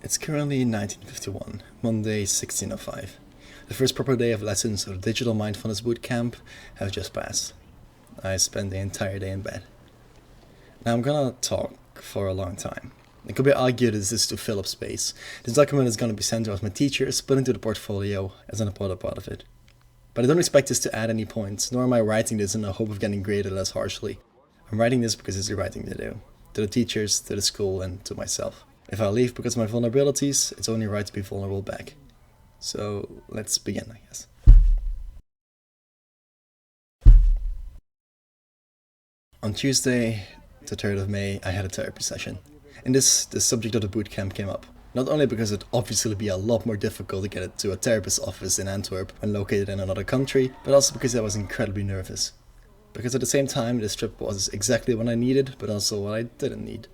It's currently 1951, Monday 16:05. The first proper day of lessons of the Digital Mindfulness Bootcamp have just passed. I spent the entire day in bed. Now I'm gonna talk for a long time. It could be argued this is to fill up space. This document is gonna be sent to us my teachers, put into the portfolio as an important part of it. But I don't expect this to add any points, nor am I writing this in the hope of getting graded less harshly. I'm writing this because it's the right thing to do. To the teachers, to the school, and to myself. If I leave because of my vulnerabilities, it's only right to be vulnerable back. So let's begin, I guess. On Tuesday, the 3rd of May, I had a therapy session. In this, the subject of the bootcamp came up. Not only because it'd obviously be a lot more difficult to get it to a therapist's office in Antwerp when located in another country, but also because I was incredibly nervous. Because at the same time, this trip was exactly what I needed, but also what I didn't need.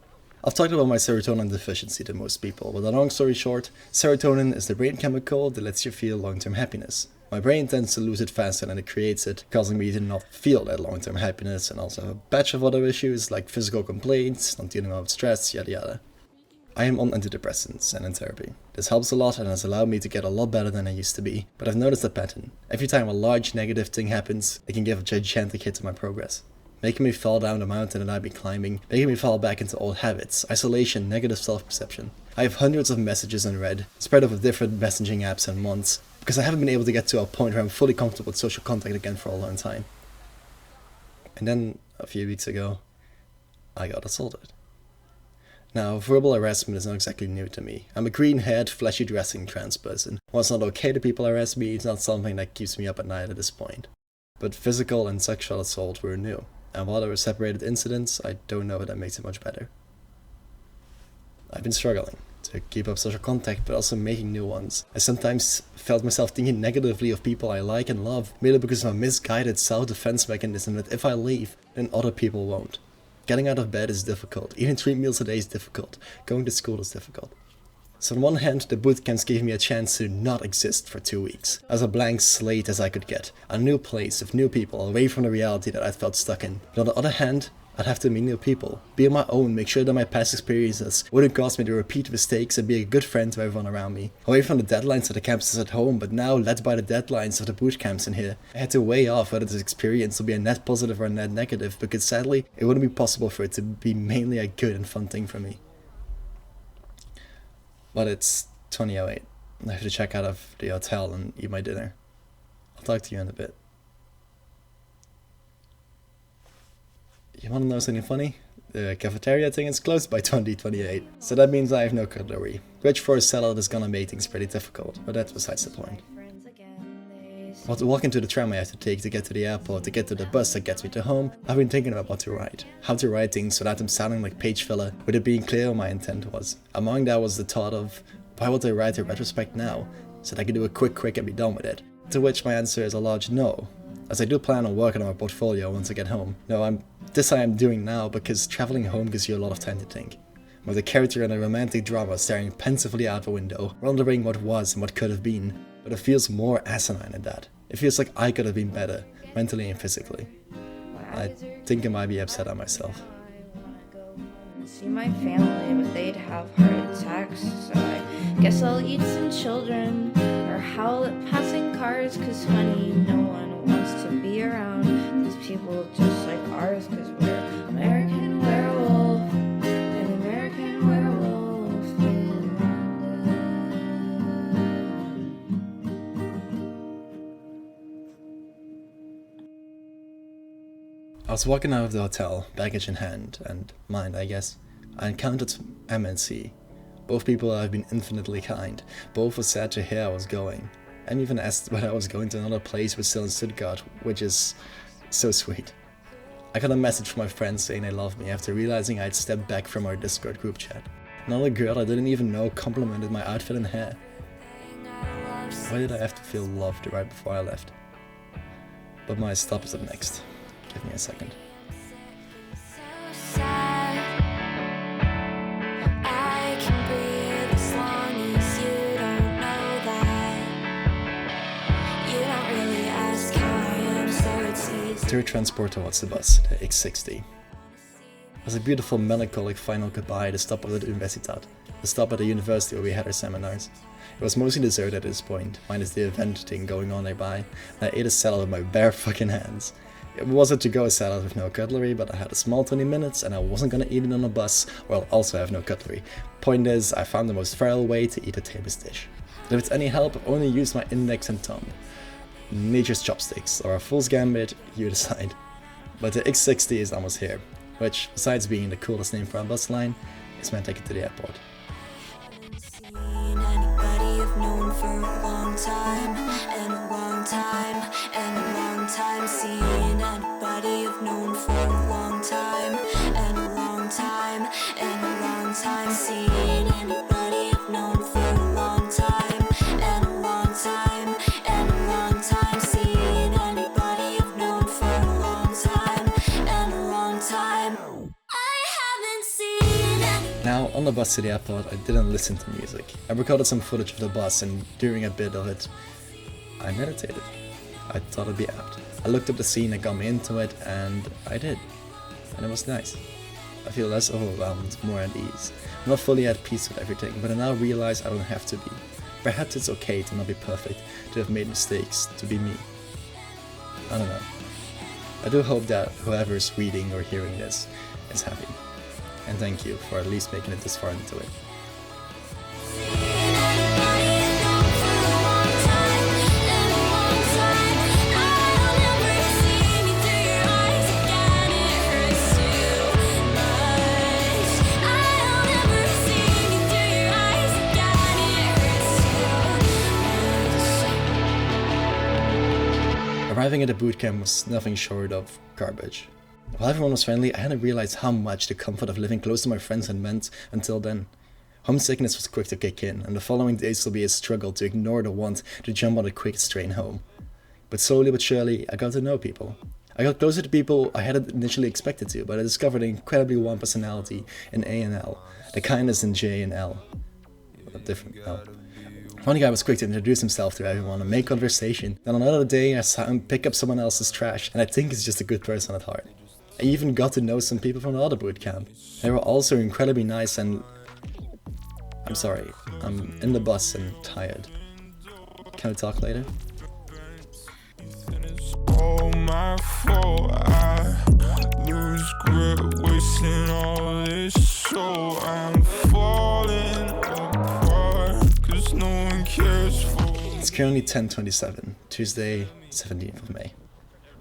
I've talked about my serotonin deficiency to most people, but a long story short, serotonin is the brain chemical that lets you feel long-term happiness. My brain tends to lose it faster than it creates it, causing me to not feel that long-term happiness, and also have a batch of other issues like physical complaints, not dealing with stress, yada yada. I am on antidepressants and in therapy. This helps a lot and has allowed me to get a lot better than I used to be, but I've noticed a pattern. Every time a large negative thing happens, it can give a gigantic hit to my progress. Making me fall down the mountain that I've been climbing, making me fall back into old habits, isolation, negative self-perception. I have hundreds of messages unread, spread over different messaging apps and months, because I haven't been able to get to a point where I'm fully comfortable with social contact again for a long time. And then, a few weeks ago, I got assaulted. Now, verbal harassment is not exactly new to me. I'm a green-haired, flashy-dressing trans person. While it's not okay that people harass me, it's not something that keeps me up at night at this point. But physical and sexual assault were new. And while there were separated incidents, I don't know if that makes it much better. I've been struggling to keep up social contact, but also making new ones. I sometimes felt myself thinking negatively of people I like and love, merely because of a misguided self-defense mechanism that if I leave, then other people won't. Getting out of bed is difficult, eating 3 meals a day is difficult, going to school is difficult. So on one hand, the bootcamps gave me a chance to not exist for 2 weeks, as a blank slate as I could get, a new place with new people, away from the reality that I'd felt stuck in. But on the other hand, I'd have to meet new people, be on my own, make sure that my past experiences wouldn't cause me to repeat mistakes and be a good friend to everyone around me. Away from the deadlines of the campuses at home, but now led by the deadlines of the bootcamps in here. I had to weigh off whether this experience will be a net positive or a net negative, because sadly, it wouldn't be possible for it to be mainly a good and fun thing for me. But it's 20:08. I have to check out of the hotel and eat my dinner. I'll talk to you in a bit. You wanna know something funny? The cafeteria thing is closed by 2028, so that means I have no cutlery. Which for a salad is gonna make things pretty difficult, but that's besides the point. While walking to the tram I have to take to get to the airport, to get to the bus that gets me to home, I've been thinking about what to write. How to write things without them sounding like page filler, with it being clear what my intent was. Among that was the thought of, why would I write a retrospect now, so that I could do a quick and be done with it? To which my answer is a large no, as I do plan on working on my portfolio once I get home. No, I am doing now because traveling home gives you a lot of time to think. With a character in a romantic drama staring pensively out the window, wondering what was and what could have been. But it feels more asinine than that. It feels like I could have been better, mentally and physically. I think I might be upset at myself. See my family, but they'd have heart attacks, so I guess I'll eat some children, or howl at passing cars, cause honey, no one wants to be around these people just like ours, cause we're American werewolf, an American werewolf in I was walking out of the hotel, baggage in hand, and mind, I guess. I encountered M and C. Both people have been infinitely kind. Both were sad to hear I was going. And even asked whether I was going to another place but still in Stuttgart, which is so sweet. I got a message from my friends saying they loved me after realizing I'd stepped back from our Discord group chat. Another girl I didn't even know complimented my outfit and hair. Why did I have to feel loved right before I left? But my stop is up next. Give me a second. Through transport towards the bus, the X60. It was a beautiful melancholic final goodbye, the stop of the Universitat, the stop at the university where we had our seminars. It was mostly deserted at this point, minus the event thing going on nearby, and I ate a salad with my bare fucking hands. It was a to-go salad with no cutlery, but I had a small 20 minutes and I wasn't gonna eat it on a bus, where I'll also have no cutlery. Point is, I found the most feral way to eat a Thebes dish. If it's any help, I've only used my index and thumb. Nature's chopsticks, or a fool's gambit, you decide. But the X60 is almost here, which, besides being the coolest name for a bus line, is my ticket to the airport. Now, on the bus to the airport, I didn't listen to music. I recorded some footage of the bus, and during a bit of it, I meditated. I thought it'd be apt. I looked up the scene that got me into it, and I did. And it was nice. I feel less overwhelmed, more at ease. I'm not fully at peace with everything, but I now realize I don't have to be. Perhaps it's okay to not be perfect, to have made mistakes, to be me. I don't know. I do hope that whoever is reading or hearing this is happy. And thank you for at least making it this far into it. Arriving at the bootcamp was nothing short of garbage. While everyone was friendly, I hadn't realized how much the comfort of living close to my friends had meant until then. Homesickness was quick to kick in, and the following days will be a struggle to ignore the want to jump on the quickest train home. But slowly but surely, I got to know people. I got closer to people I hadn't initially expected to, but I discovered an incredibly warm personality in A and L, the kindness in J and L. A different L. One guy was quick to introduce himself to everyone and make conversation. Then another day I saw him pick up someone else's trash, and I think he's just a good person at heart. I even got to know some people from the other bootcamp. They were also incredibly nice and... I'm sorry, I'm in the bus and tired. Can we talk later? All my fault, I lose grip, wasting all this, so I'm falling apart, cause no one cares for me. It's currently 10:27, Tuesday, 17th of May.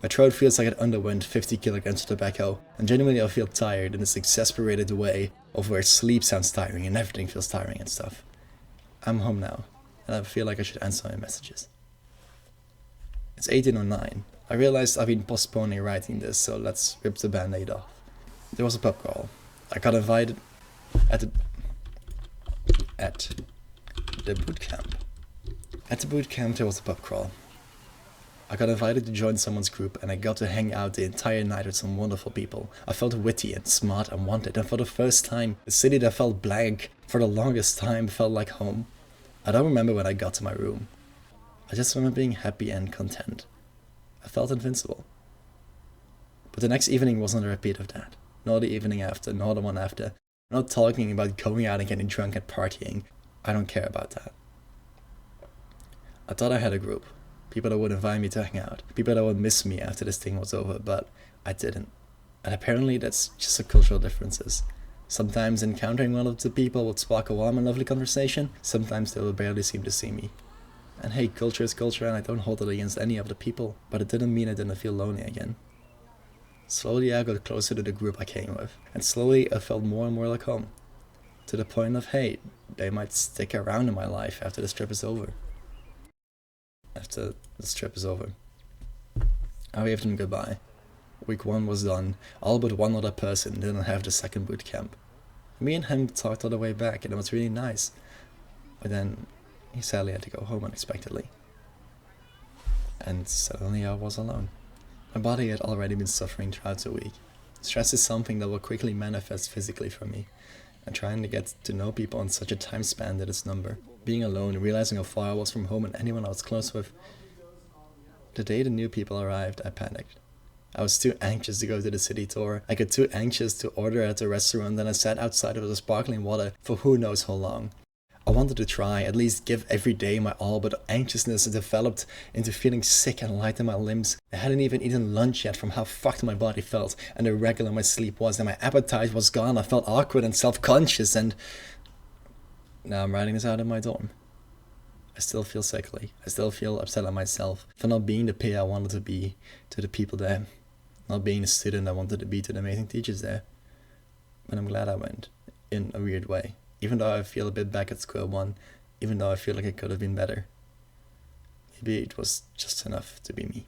My throat feels like it underwent 50 kilograms of tobacco, and genuinely I feel tired in this exasperated way of where sleep sounds tiring and everything feels tiring and stuff. I'm home now, and I feel like I should answer my messages. It's 18:09. I realized I've been postponing writing this, so let's rip the band-aid off. There was a pub crawl. I got invited at the boot camp. At the boot camp there was a pub crawl. I got invited to join someone's group, and I got to hang out the entire night with some wonderful people. I felt witty and smart and wanted, and for the first time, the city that felt blank for the longest time felt like home. I don't remember when I got to my room. I just remember being happy and content. I felt invincible. But the next evening wasn't a repeat of that. Nor the evening after, nor the one after. I'm not talking about going out and getting drunk and partying. I don't care about that. I thought I had a group. People that would invite me to hang out. People that would miss me after this thing was over, but I didn't. And apparently that's just a cultural differences. Sometimes encountering one of the people would spark a warm and lovely conversation. Sometimes they would barely seem to see me. And hey, culture is culture, and I don't hold it against any of the people, but it didn't mean I didn't feel lonely again. Slowly I got closer to the group I came with, and slowly I felt more and more like home. To the point of, hey, they might stick around in my life after this trip is over. After this trip is over. I waved them goodbye. Week 1 was done, all but one other person didn't have the second boot camp. Me and him talked all the way back, and it was really nice. But then he sadly had to go home unexpectedly. And suddenly I was alone. My body had already been suffering throughout the week. Stress is something that will quickly manifest physically for me, and trying to get to know people in such a time span did its number. Being alone, realizing how far I was from home and anyone I was close with. The day the new people arrived, I panicked. I was too anxious to go to the city tour. I got too anxious to order at the restaurant, and I sat outside with the sparkling water for who knows how long. I wanted to try, at least give every day my all, but anxiousness developed into feeling sick and light in my limbs. I hadn't even eaten lunch yet from how fucked my body felt and irregular my sleep was, and my appetite was gone. I felt awkward and self-conscious, and now I'm writing this out in my dorm. I still feel sickly. I still feel upset at myself for not being the peer I wanted to be to the people there. Not being the student I wanted to be to the amazing teachers there. But I'm glad I went, in a weird way. Even though I feel a bit back at square one, even though I feel like it could have been better. Maybe it was just enough to be me.